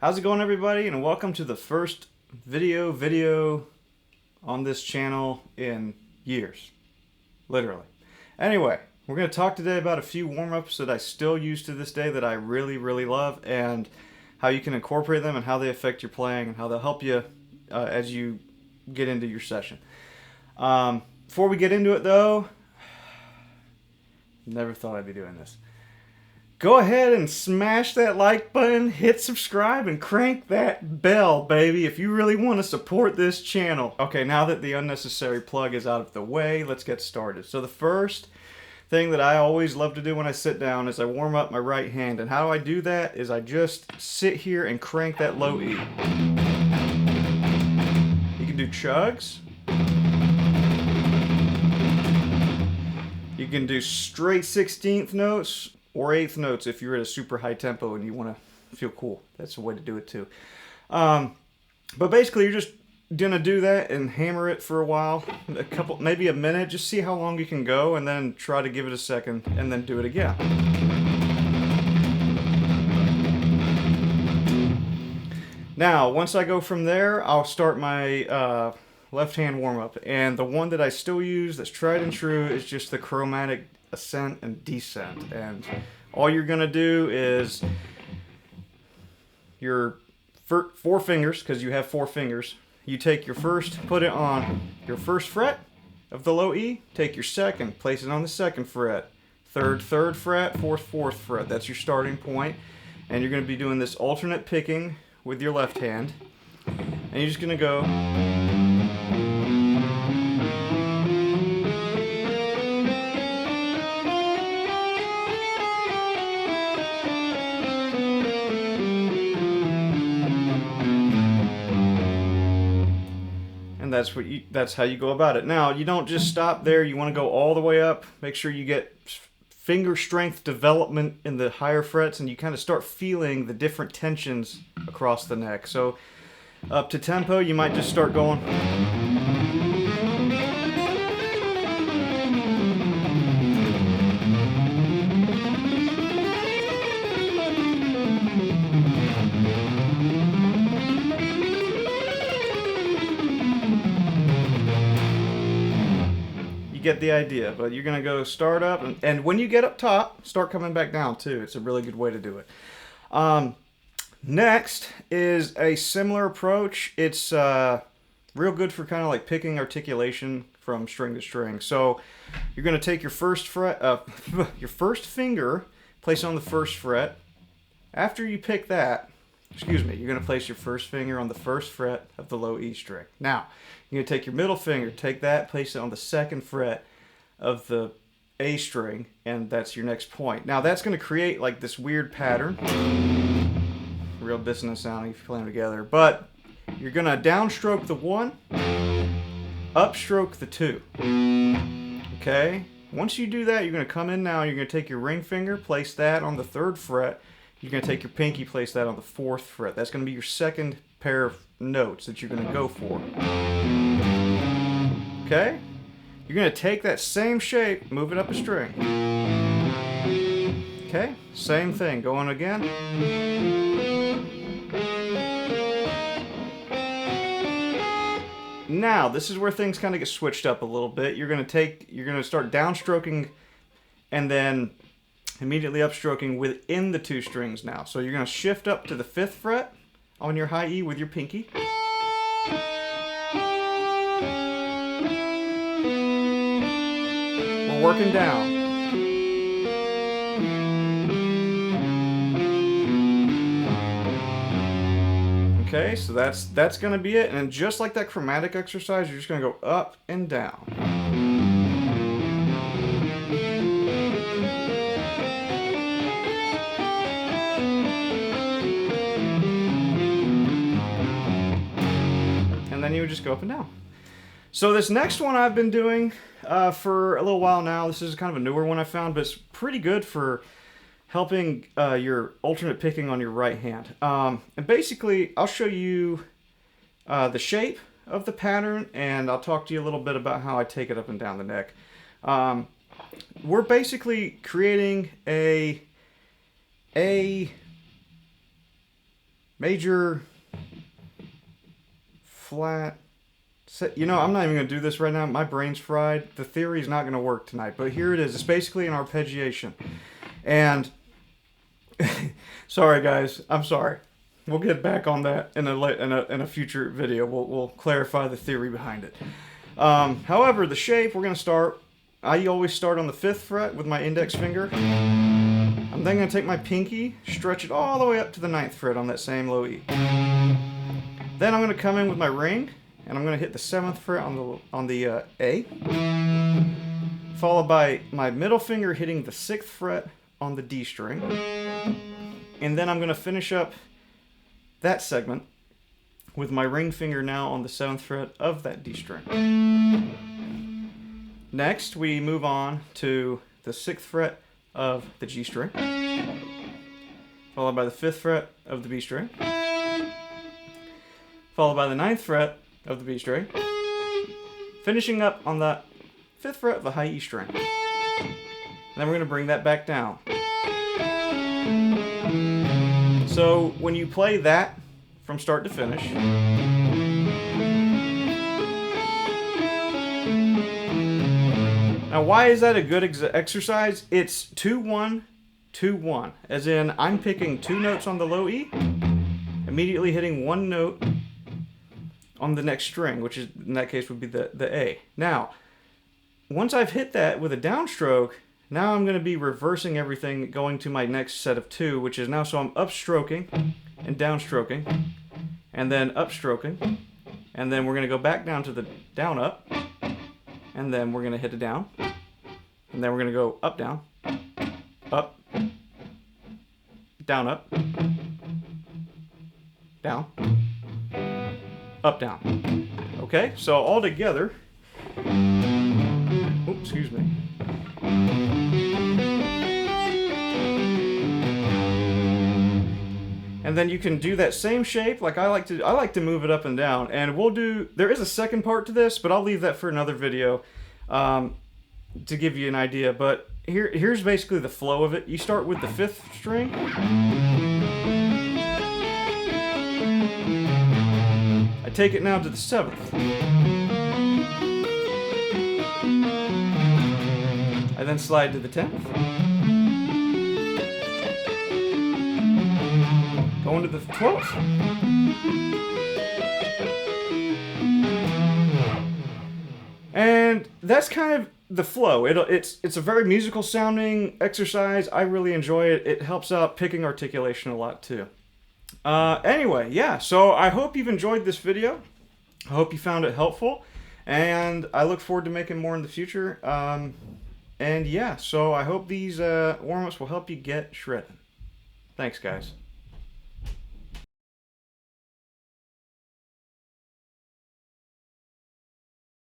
How's it going, everybody? And welcome to the first video on this channel in years. Literally. Anyway, we're going to talk today about a few warm-ups that I still use to this day that I really love, and how you can incorporate them and how they affect your playing and how they'll help you as you get into your session. Before we get into it, though, never thought I'd be doing this. Go ahead and smash that like button, hit subscribe, and crank that bell, baby, if you really want to support this channel. Okay, now that the unnecessary plug is out of the way, let's get started. So the first thing that I always love to do when I sit down is I warm up my right hand. And how I do that is I just sit here and crank that low E. You can do chugs. You can do straight 16th notes. Or 8th notes if you're at a super high tempo and you want to feel cool. That's the way to do it too. But basically you're just going to do that and hammer it for a while. Maybe a minute. Just see how long you can go and then try to give it a second and then do it again. Now, once I go from there, I'll start my left hand warm up. And the one that I still use that's tried and true is just the chromatic ascent and descent, and all you're gonna do is your four fingers, because you have 4 fingers, you take your first, put it on your first fret of the low E, take your second, place it on the second fret, third fret, fourth fret. That's your starting point, and you're going to be doing this alternate picking with your left hand, and you're just going to go that's how you go about it. Now, you don't just stop there. You want to go all the way up. Make sure you get finger strength development in the higher frets, and you kind of start feeling the different tensions across the neck. So up to tempo, you might just start going. Get the idea, but you're gonna go start up, and when you get up top, start coming back down too. It's a really good way to do it. Next is a similar approach. It's real good for kind of like picking articulation from string to string. So you're gonna take your first fret, your first finger, place it on the first fret. After you pick that, you're gonna place your first finger on the first fret of the low E string. Now, you're gonna take your middle finger, take that, place it on the second fret of the A string, and that's your next point. Now, that's gonna create like this weird pattern. Real dissonant sounding if you play them together. But you're gonna downstroke the 1, upstroke the 2. Okay? Once you do that, you're gonna come in now, you're gonna take your ring finger, place that on the 3rd fret. You're going to take your pinky, place that on the 4th fret. That's going to be your second pair of notes that you're going to go for. Okay? You're going to take that same shape, move it up a string. Okay? Same thing. Going again. Now, this is where things kind of get switched up a little bit. You're going to start downstroking and then immediately upstroking within the 2 strings now. So you're going to shift up to the 5th fret on your high E with your pinky. We're working down. Okay, so that's going to be it. And just like that chromatic exercise, you're just going to go up and down. Then you would just go up and down. So this next one I've been doing for a little while now. This is kind of a newer one I found, but it's pretty good for helping your alternate picking on your right hand. And basically, I'll show you the shape of the pattern, and I'll talk to you a little bit about how I take it up and down the neck. We're basically creating a major, flat. You know, I'm not even going to do this right now. My brain's fried. The theory is not going to work tonight. But here it is. It's basically an arpeggiation. And, sorry guys, I'm sorry. We'll get back on that in a future video. We'll clarify the theory behind it. However, the shape, we're going to start. I always start on the 5th fret with my index finger. I'm then going to take my pinky, stretch it all the way up to the 9th fret on that same low E. Then I'm going to come in with my ring, and I'm going to hit the 7th fret on the A, followed by my middle finger hitting the 6th fret on the D string. And then I'm going to finish up that segment with my ring finger now on the 7th fret of that D string. Next, we move on to the 6th fret of the G string, followed by the 5th fret of the B string, followed by the 9th fret of the B string, finishing up on the 5th fret of the high E string. And then we're going to bring that back down. So when you play that from start to finish, now why is that a good exercise? It's 2-1, 2-1, as in I'm picking 2 notes on the low E, immediately hitting 1 note on the next string, which is in that case would be the A. Now, once I've hit that with a downstroke, now I'm going to be reversing everything, going to my next set of 2, which is now, so I'm upstroking and downstroking, and then upstroking, and then we're going to go back down to the down up, and then we're going to hit a down, and then we're going to go up down, up, down up, down, up down. Okay, so all together, oops, excuse me. And then you can do that same shape. Like I like to move it up and down. And there is a second part to this, but I'll leave that for another video to give you an idea. But here's basically the flow of it. You start with the 5th string. I take it now to the 7th. I then slide to the 10th. Going to the 12th. And that's kind of the flow. It's a very musical sounding exercise. I really enjoy it. It helps out picking articulation a lot too. Anyway, yeah, so I hope you've enjoyed this video. I hope you found it helpful. And I look forward to making more in the future. And yeah, so I hope these warm-ups will help you get shredding. Thanks, guys.